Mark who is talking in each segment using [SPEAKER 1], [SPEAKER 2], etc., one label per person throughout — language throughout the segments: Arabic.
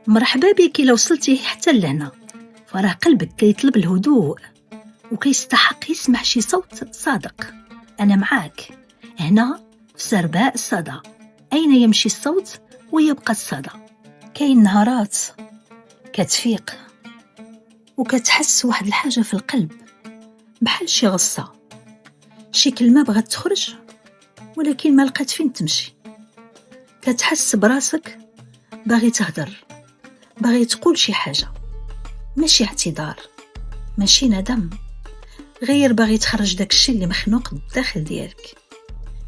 [SPEAKER 1] مرحبا بك إلا وصلتي حتى لهنا، فراه قلبك كيطلب الهدوء وكيستحق يسمع شي صوت صادق. أنا معاك هنا في سرباء الصدى، أين يمشي الصوت ويبقى الصدى. كاين نهارات كتفيق وكتحس واحد الحاجة في القلب، بحال شي غصة، شي كلمة بغات تخرج ولكن ما لقات فين تمشي. كتحس براسك باغي تهدر، باغي تقول شي حاجة، ماشي اعتذار، ماشي ندم، غير باغي تخرج داك الشي اللي مخنوق بالداخل ديالك،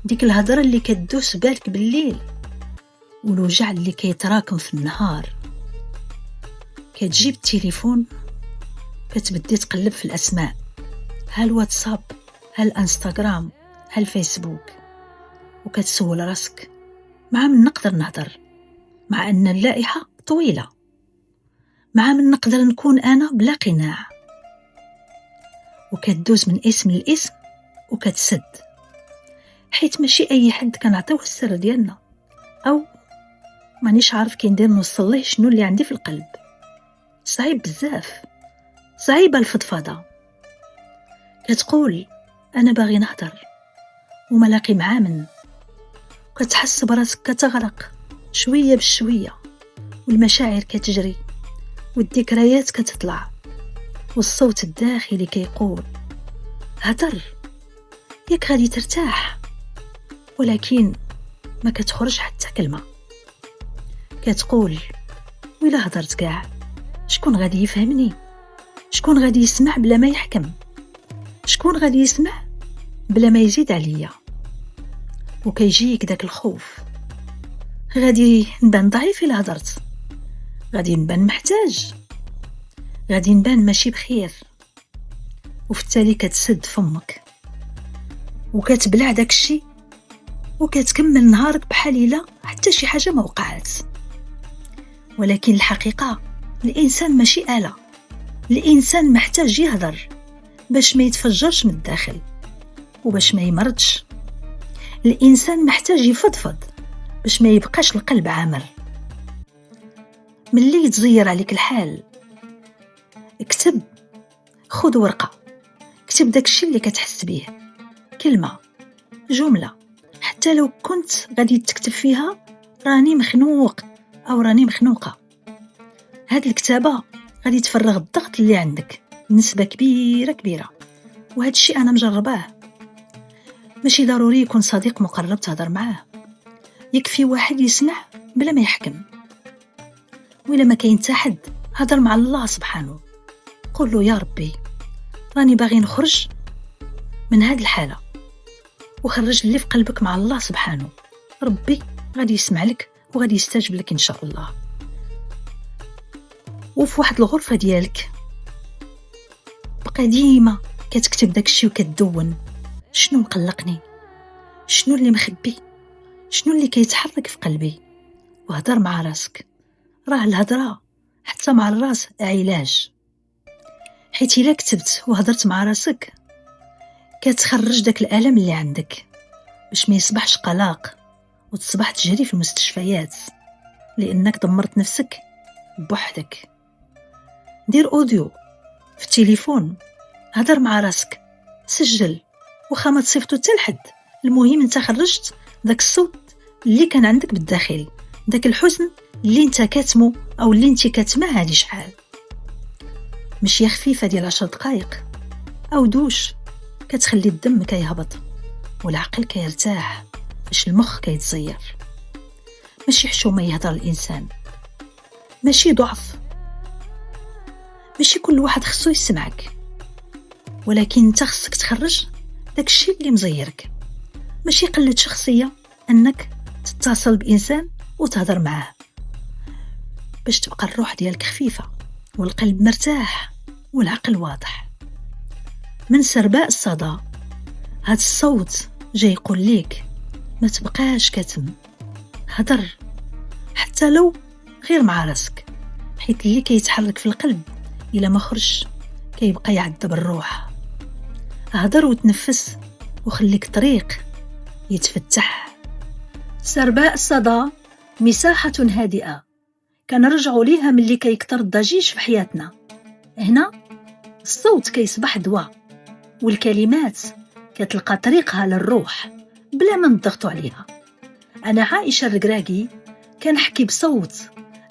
[SPEAKER 1] ديك الهضرة اللي كدوس بالك بالليل والوجع اللي كيتراكم في النهار. كتجيب التليفون، كتبدي تقلب في الأسماء، ها الواتساب، ها الانستغرام، ها الفيسبوك، وكتسول راسك مع من نقدر نهضر، مع أن اللائحة طويلة، مع من نقدر نكون أنا بلا قناع. وكتدوز من اسم لاسم وكتسد، حيت ماشي أي حد كنعطيوه السر ديالنا، أو مانيش عارف كندير نوصل ليه شنو اللي عندي في القلب. صعيب بزاف، صعيبة الفضفضة. كتقول أنا باغي نهضر وما لاقي معاه من، كتحس براسك كتغرق شوية بشوية، والمشاعر كتجري والذكريات كتطلع، والصوت الداخلي كيقول هدر ياك غادي ترتاح، ولكن ما كتخرج حتى كلمة. كتقول ويلا هضرت كاع شكون غادي يفهمني، شكون غادي يسمع بلا ما يحكم، شكون غادي يسمع بلا ما يزيد عليا. وكيجيك داك الخوف، غادي نبان ضعيف إلا هضرت، غادي نبان محتاج، غادي نبان ماشي بخير. وفي التالي كتسد فمك وكتبلع داك الشي وكتكمل نهارك بحال إلا حتى شي حاجة ما وقعت. ولكن الحقيقة الإنسان ماشي آلة، الإنسان محتاج يهضر باش ما يتفجرش من الداخل وباش ما يمرضش. الإنسان محتاج يفضفض باش ما يبقاش القلب عامر. ملي يتزير عليك الحال اكتب، خذ ورقة، اكتب داك الشي اللي كتحس بيه، كلمة، جملة، حتى لو كنت غادي تكتب فيها راني مخنوق أو راني مخنوقة. هاد الكتابة غادي تفرغ الضغط اللي عندك بنسبة كبيرة، وهاد الشي أنا مجرباه. ماشي ضروري يكون صديق مقرب تهضر معاه، يكفي واحد يسمع بلا ما يحكم. وإلا ما كاين حتى حد، هضر مع الله سبحانه، قول له يا ربي راني باغي نخرج من هاد الحالة، وخرج اللي في قلبك مع الله سبحانه. ربي غادي يسمع لك وغادي يستجب لك إن شاء الله. وفي واحد الغرفة ديالك بقى ديما كتكتب داك الشي وكتدون شنو مقلقني، شنو اللي مخبي، شنو اللي كيتحرك في قلبي. وهضر مع راسك، راه الهضرة حتى مع الراس علاج. حيت إلا كتبت وهضرت مع راسك كتخرج داك الألم اللي عندك باش ما يصبحش قلق وتصبح تجري في المستشفيات، لأنك دمرت نفسك بوحدك. دير أوديو في التليفون، هضر مع راسك، سجل، وخا ما تصيفطو حتى لحد، المهم انت خرجت داك الصوت اللي كان عندك بالداخل، داك الحزن اللي انت كاتمو او اللي انت كاتمه هادي شحال. مشي خفيفة ديال 10 دقائق او دوش كتخلي الدم كيهبط والعقل كيرتاح فاش المخ كيتزير. ماشي حشومة يهضر الإنسان، ماشي ضعف، ماشي كل واحد خصو يسمعك، ولكن انت خصك تخرج داك الشيء اللي مزيرك. ماشي قلة شخصية أنك تتصل بإنسان وتهضر معاه، باش تبقى الروح ديالك خفيفة والقلب مرتاح والعقل واضح. من سرباء الصدى هاد الصوت جاي يقول ليك ما تبقاش كتم، هضر حتى لو غير مع راسك، حيت اللي كيتحرك في القلب إلا ما خرج كيبقى يعذب الروح. هضر وتنفس وخليك طريق يتفتح. سرباء الصدى مساحة هادئة كنرجعوا ليها ملي كيكتر الضجيج في حياتنا. هنا الصوت كيصبح دواء، والكلمات كتلقى طريقها للروح بلا ما نضغطوا عليها. أنا عائشة الرقراقي كنحكي بصوت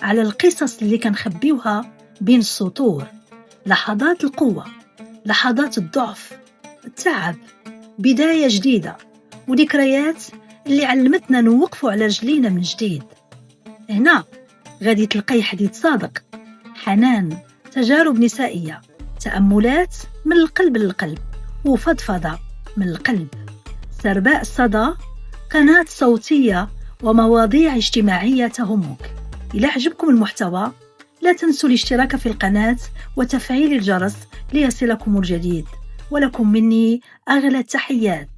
[SPEAKER 1] على القصص اللي كنخبيوها بين السطور، لحظات القوة، لحظات الضعف، التعب، بداية جديدة، وذكريات اللي علمتنا نوقفوا على رجلينا من جديد. هنا غادي تلقاي حديث صادق، حنان، تجارب نسائية، تأملات من القلب للقلب، وفضفضة من القلب. سرباء الصدى، قناة صوتية ومواضيع اجتماعية تهمك. إذا عجبكم المحتوى لا تنسوا الاشتراك في القناة وتفعيل الجرس ليصلكم الجديد، ولكم مني أغلى التحيات.